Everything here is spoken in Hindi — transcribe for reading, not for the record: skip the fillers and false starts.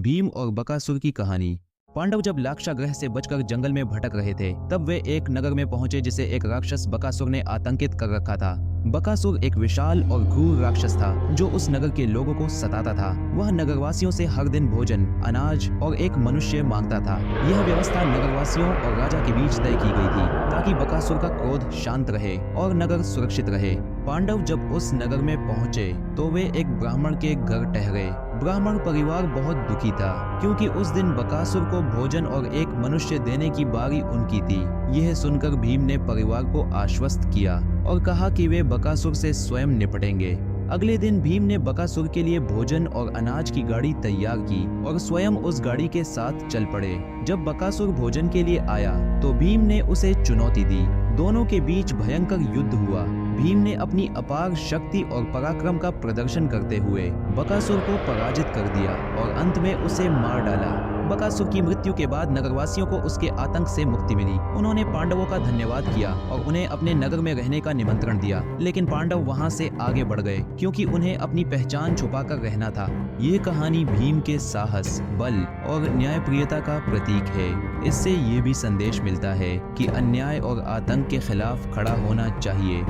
भीम और बकासुर की कहानी। पांडव जब लाक्षागृह से बचकर जंगल में भटक रहे थे, तब वे एक नगर में पहुंचे जिसे एक राक्षस बकासुर ने आतंकित कर रखा था। बकासुर एक विशाल और क्रूर राक्षस था जो उस नगर के लोगों को सताता था। वह नगरवासियों से हर दिन भोजन, अनाज और एक मनुष्य मांगता था। यह व्यवस्था नगरवासियों और राजा के बीच तय की गई थी ताकि बकासुर का क्रोध शांत रहे और नगर सुरक्षित रहे। पांडव जब उस नगर में पहुंचे तो वे एक ब्राह्मण के घर ठहरे। ब्राह्मण परिवार बहुत दुखी था क्योंकि उस दिन बकासुर को भोजन और एक मनुष्य देने की बारी उनकी थी। यह सुनकर भीम ने परिवार को आश्वस्त किया और कहा कि वे बकासुर से स्वयं निपटेंगे। अगले दिन भीम ने बकासुर के लिए भोजन और अनाज की गाड़ी तैयार की और स्वयं उस गाड़ी के साथ चल पड़े। जब बकासुर भोजन के लिए आया तो भीम ने उसे चुनौती दी। दोनों के बीच भयंकर युद्ध हुआ। भीम ने अपनी अपार शक्ति और पराक्रम का प्रदर्शन करते हुए बकासुर को पराजित कर दिया और अंत में उसे मार डाला। बकासुर की मृत्यु के बाद नगरवासियों को उसके आतंक से मुक्ति मिली। उन्होंने पांडवों का धन्यवाद किया और उन्हें अपने नगर में रहने का निमंत्रण दिया, लेकिन पांडव वहां से आगे बढ़ गए क्योंकि उन्हें अपनी पहचान छुपाकर रहना था। ये कहानी भीम के साहस, बल और न्यायप्रियता का प्रतीक है। इससे ये भी संदेश मिलता है कि अन्याय और आतंक के खिलाफ खड़ा होना चाहिए।